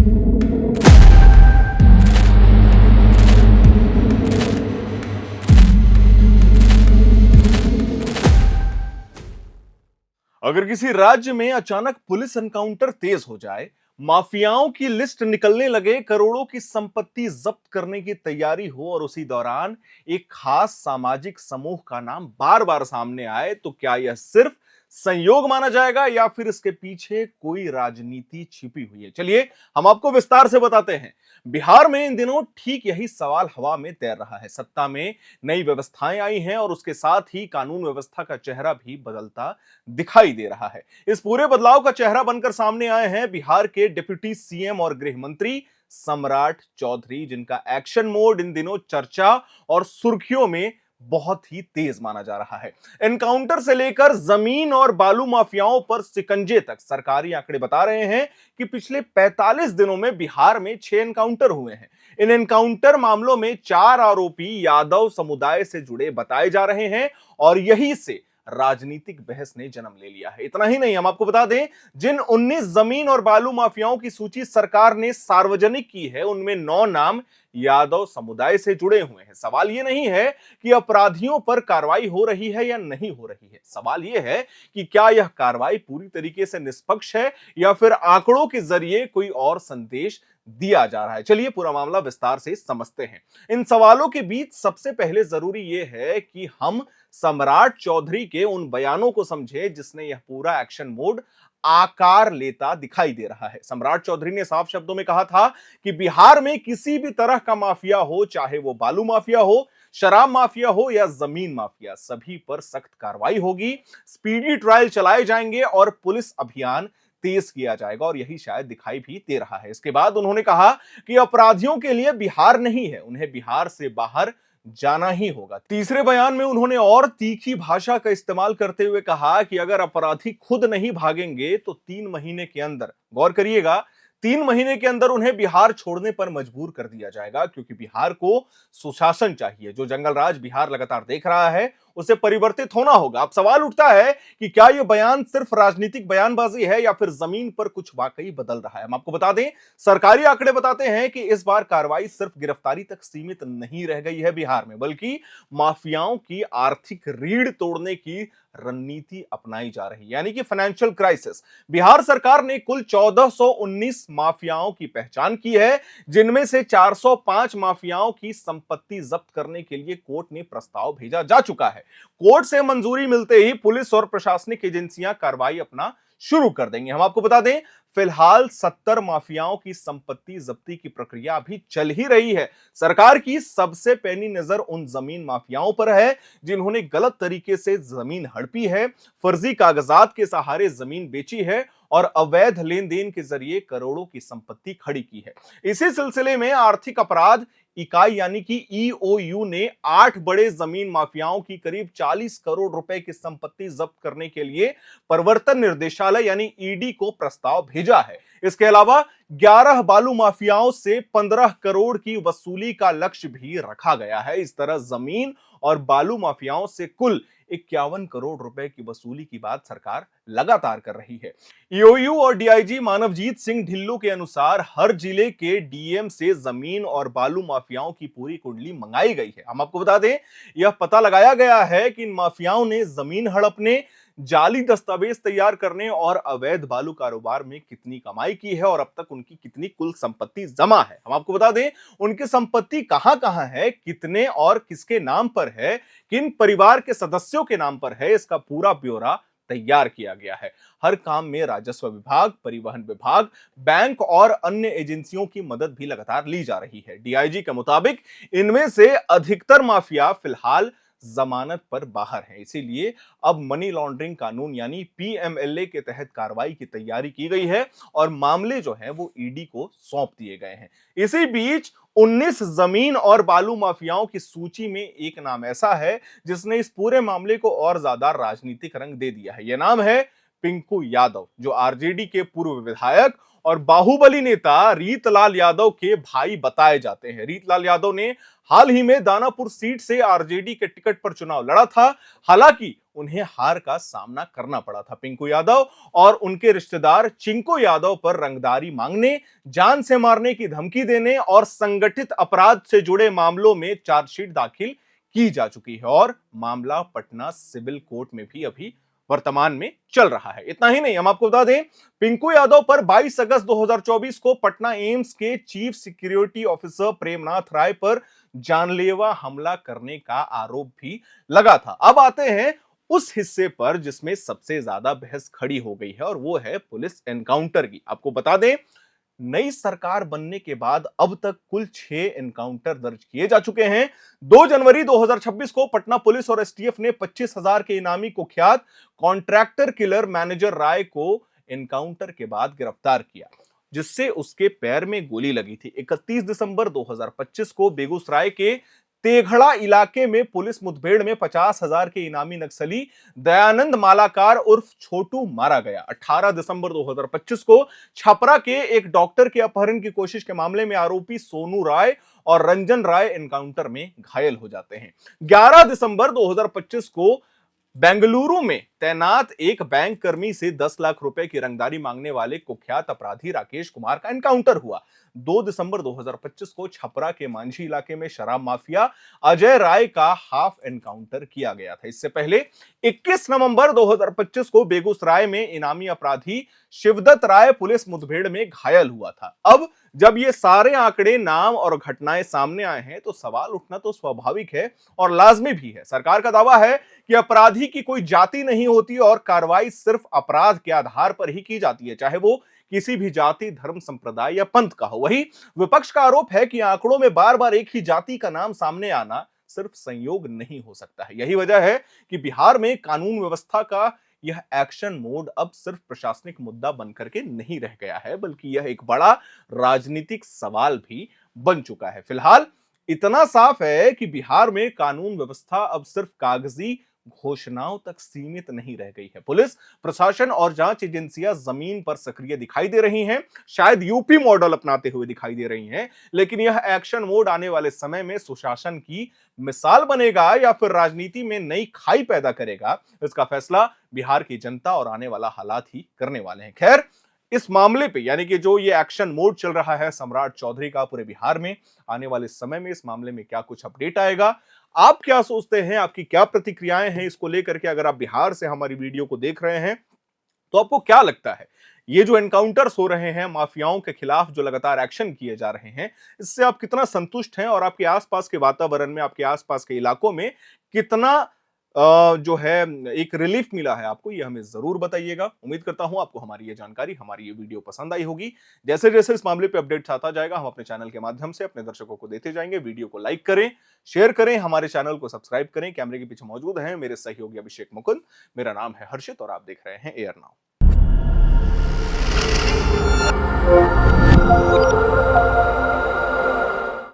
अगर किसी राज्य में अचानक पुलिस एनकाउंटर तेज हो जाए, माफियाओं की लिस्ट निकलने लगे, करोड़ों की संपत्ति जब्त करने की तैयारी हो और उसी दौरान एक खास सामाजिक समूह का नाम बार बार सामने आए, तो क्या यह सिर्फ संयोग माना जाएगा या फिर इसके पीछे कोई राजनीति छिपी हुई है? चलिए हम आपको विस्तार से बताते हैं। बिहार में इन दिनों ठीक यही सवाल हवा में तैर रहा है। सत्ता में नई व्यवस्थाएं आई हैं और उसके साथ ही कानून व्यवस्था का चेहरा भी बदलता दिखाई दे रहा है। इस पूरे बदलाव का चेहरा बनकर सामने आए हैं बिहार के डिप्टी सीएम और गृह मंत्री सम्राट चौधरी, जिनका एक्शन मोड इन दिनों चर्चा और सुर्खियों में बहुत ही तेज माना जा रहा है। एनकाउंटर से लेकर जमीन और बालू माफियाओं पर शिकंजे तक सरकारी आंकड़े बता रहे हैं कि पिछले 45 दिनों में बिहार में 6 एनकाउंटर हुए हैं। इन एनकाउंटर मामलों में 4 आरोपी यादव समुदाय से जुड़े बताए जा रहे हैं और यही से राजनीतिक बहस ने जन्म ले लिया है। इतना ही नहीं, हम आपको बता दें, जिन 19 जमीन और बालू माफियाओं की सूची सरकार ने सार्वजनिक की है, उनमें 9 नाम यादव समुदाय से जुड़े हुए हैं। सवाल यह नहीं है कि अपराधियों पर कार्रवाई हो रही है या नहीं हो रही है, सवाल यह है कि क्या यह कार्रवाई पूरी तरीके से निष्पक्ष है या फिर आंकड़ों के जरिए कोई और संदेश दिया जा रहा है। चलिए पूरा मामला विस्तार से समझते हैं। इन सवालों के बीच सबसे पहले जरूरी यह है कि हम सम्राट चौधरी के उन बयानों को समझे जिसने यह पूरा एक्शन मोड आकार लेता दिखाई दे रहा है। सम्राट चौधरी ने साफ शब्दों में कहा था कि बिहार में किसी भी तरह का माफिया हो, चाहे वो बालू माफिया हो, शराब माफिया हो या जमीन माफिया, सभी पर सख्त कार्रवाई होगी, स्पीडी ट्रायल चलाए जाएंगे और पुलिस अभियान तेज किया जाएगा, और यही शायद दिखाई भी दे रहा है। इसके बाद उन्होंने कहा कि अपराधियों के लिए बिहार नहीं है, उन्हें बिहार से बाहर जाना ही होगा। तीसरे बयान में उन्होंने और तीखी भाषा का इस्तेमाल करते हुए कहा कि अगर अपराधी खुद नहीं भागेंगे तो 3 महीने के अंदर, गौर करिएगा, 3 महीने के अंदर उन्हें बिहार छोड़ने पर मजबूर कर दिया जाएगा, क्योंकि बिहार को सुशासन चाहिए। जो जंगल राज बिहार लगातार देख रहा है उसे परिवर्तित होना होगा। अब सवाल उठता है कि क्या यह बयान सिर्फ राजनीतिक बयानबाजी है या फिर जमीन पर कुछ वाकई बदल रहा है। हम आपको बता दें, सरकारी आंकड़े बताते हैं कि इस बार कार्रवाई सिर्फ गिरफ्तारी तक सीमित नहीं रह गई है बिहार में, बल्कि माफियाओं की आर्थिक रीढ़ तोड़ने की रणनीति अपनाई जा रही है, यानी कि फाइनेंशियल क्राइसिस। बिहार सरकार ने कुल 1419 माफियाओं की पहचान की है, जिनमें से 405 माफियाओं की संपत्ति जब्त करने के लिए कोर्ट ने प्रस्ताव भेजा जा चुका है। कोर्ट से मंजूरी मिलते ही पुलिस और प्रशासनिक एजेंसियां कार्रवाई अपना शुरू कर देंगे। हम आपको बता दें, फिलहाल 70 माफियाओं की संपत्ति जब्ती की प्रक्रिया अभी चल ही रही है। सरकार की सबसे पैनी नजर उन जमीन माफियाओं पर है जिन्होंने गलत तरीके से जमीन हड़पी है, फर्जी कागजात के सहारे जमीन बेची है और अवैध लेन देन के जरिए करोड़ों की संपत्ति खड़ी की है। इसी सिलसिले में आर्थिक अपराध इकाई यानी कि ईओयू ने 8 बड़े जमीन माफियाओं की करीब 40 करोड़ रुपए की संपत्ति जब्त करने के लिए प्रवर्तन निर्देशालय यानी ईडी को प्रस्ताव भेजा है। इसके अलावा 11 बालू माफियाओं से 15 करोड़ की वसूली का लक्ष्य भी रखा गया है। इस तरह जमीन और बालू माफियाओं से कुल 51 करोड़ रुपए की वसूली की बात सरकार लगातार कर रही है। ईओयू और डीआईजी मानवजीत सिंह ढिल्लों के अनुसार हर जिले के डीएम से जमीन और बालू माफियाओं की पूरी कुंडली मंगाई गई है। हम आपको बता दें, यह पता लगाया गया है कि इन माफियाओं ने जमीन हड़पने, जाली दस्तावेज तैयार करने और अवैध बालू कारोबार में कितनी कमाई की है और अब तक उनकी कितनी कुल संपत्ति जमा है। हम आपको बता दें, उनकी संपत्ति कहां कहां है, कितने और किसके नाम पर है, किन परिवार के सदस्यों के नाम पर है, इसका पूरा ब्यौरा तैयार किया गया है। हर काम में राजस्व विभाग, परिवहन विभाग, बैंक और अन्य एजेंसियों की मदद भी लगातार ली जा रही है। डीआईजी के मुताबिक इनमें से अधिकतर माफिया फिलहाल जमानत पर बाहर है, इसीलिए अब मनी लॉन्ड्रिंग कानून यानी पीएमएलए के तहत कार्रवाई की तैयारी की गई है और मामले जो है वो ईडी को सौंप दिए गए हैं। इसी बीच 19 जमीन और बालू माफियाओं की सूची में एक नाम ऐसा है जिसने इस पूरे मामले को और ज्यादा राजनीतिक रंग दे दिया है। यह नाम है पिंकू यादव, जो आरजेडी के पूर्व विधायक और बाहुबली नेता रीतलाल यादव के भाई बताए जाते हैं। रीतलाल यादव ने हाल ही में दानापुर सीट से आरजेडी के टिकट पर चुनाव लड़ा था। हालांकि उन्हें हार का सामना करना पड़ा था। पिंकू यादव और उनके रिश्तेदार चिंकू यादव पर रंगदारी मांगने, जान से मारने की धमकी देने और संगठित अपराध से जुड़े मामलों में चार्जशीट दाखिल की जा चुकी है और मामला पटना सिविल कोर्ट में भी अभी वर्तमान में चल रहा है। इतना ही नहीं, हम आपको बता दें, पिंकू यादव पर 22 अगस्त 2024 को पटना एम्स के चीफ सिक्योरिटी ऑफिसर प्रेमनाथ राय पर जानलेवा हमला करने का आरोप भी लगा था। अब आते हैं उस हिस्से पर जिसमें सबसे ज्यादा बहस खड़ी हो गई है और वो है पुलिस एनकाउंटर की। आपको बता दें, नई सरकार बनने के बाद अब तक कुल 6 एनकाउंटर दर्ज किए जा चुके हैं। 2 जनवरी 2026 को पटना पुलिस और एसटीएफ ने 25,000 के इनामी कुख्यात कॉन्ट्रैक्टर किलर मैनेजर राय को एनकाउंटर के बाद गिरफ्तार किया, जिससे उसके पैर में गोली लगी थी। 31 दिसंबर 2025 को बेगूसराय के तेघड़ा इलाके में पुलिस मुठभेड़ में 50,000 के इनामी नक्सली दयानंद मालाकार उर्फ छोटू मारा गया। 18 दिसंबर 2025 को छपरा के एक डॉक्टर के अपहरण की कोशिश के मामले में आरोपी सोनू राय और रंजन राय एनकाउंटर में घायल हो जाते हैं। 11 दिसंबर 2025 को बेंगलुरु में तैनात एक बैंक कर्मी से 10 लाख रुपए की रंगदारी मांगने वाले कुख्यात अपराधी राकेश कुमार का एनकाउंटर हुआ। 2 दिसंबर 2025 को छपरा के मांझी इलाके में शराब माफिया अजय राय का हाफ एनकाउंटर किया गया था। इससे पहले 21 नवंबर 2025 को बेगूसराय में इनामी अपराधी शिवदत्त राय पुलिस मुठभेड़ में घायल हुआ था। अब जब ये सारे आंकड़े, नाम और घटनाएं सामने आए हैं तो सवाल उठना तो स्वाभाविक है और लाजमी भी है। सरकार का दावा है कि अपराधी की कोई जाति नहीं होती और कार्रवाई सिर्फ अपराध के आधार पर ही की जाती है, चाहे वो किसी भी जाति, धर्म, संप्रदाय या पंथ का हो। वही विपक्ष का आरोप है कि आंकड़ों में बार बार एक ही जाति का नाम सामने आना सिर्फ संयोग नहीं हो सकता है। यही वजह है कि बिहार में कानून व्यवस्था का यह एक्शन मोड अब सिर्फ प्रशासनिक मुद्दा बनकर के नहीं रह गया है, बल्कि यह एक बड़ा राजनीतिक सवाल भी बन चुका है। फिलहाल इतना साफ है कि बिहार में कानून व्यवस्था अब सिर्फ कागजी घोषणाओं तक सीमित नहीं रह गई है। पुलिस प्रशासन और जांच एजेंसियां जमीन पर सक्रिय दिखाई दे रही हैं, शायद यूपी मॉडल अपनाते हुए दिखाई दे रही हैं, लेकिन यह एक्शन मोड आने वाले समय में सुशासन की मिसाल बनेगा या फिर राजनीति में नई खाई पैदा करेगा, इसका फैसला बिहार की जनता और आने वाला हालात ही करने वाले हैं। खैर, इस मामले पे यानी कि जो ये एक्शन मोड चल रहा है सम्राट चौधरी का पूरे बिहार में, आने वाले समय में इस मामले में क्या कुछ अपडेट आएगा, आप क्या सोचते हैं, आपकी क्या प्रतिक्रियाएं हैं इसको लेकर के? अगर आप बिहार से हमारी वीडियो को देख रहे हैं तो आपको क्या लगता है, ये जो एनकाउंटर्स हो रहे हैं, माफियाओं के खिलाफ जो लगातार एक्शन किए जा रहे हैं, इससे आप कितना संतुष्ट हैं और आपके आसपास के वातावरण में, आपके आसपास के इलाकों में कितना जो है एक रिलीफ मिला है आपको, ये हमें जरूर बताइएगा। उम्मीद करता हूं आपको हमारी ये जानकारी, हमारी ये वीडियो पसंद आई होगी। जैसे जैसे इस मामले पे अपडेट आता जाएगा, हम अपने चैनल के माध्यम से अपने दर्शकों को देते जाएंगे। वीडियो को लाइक करें, शेयर करें, हमारे चैनल को सब्सक्राइब करें। कैमरे के पीछे मौजूद हैं मेरे सहयोगी अभिषेक मुकुंद, मेरा नाम है हर्षित और आप देख रहे हैं एयर नाउ।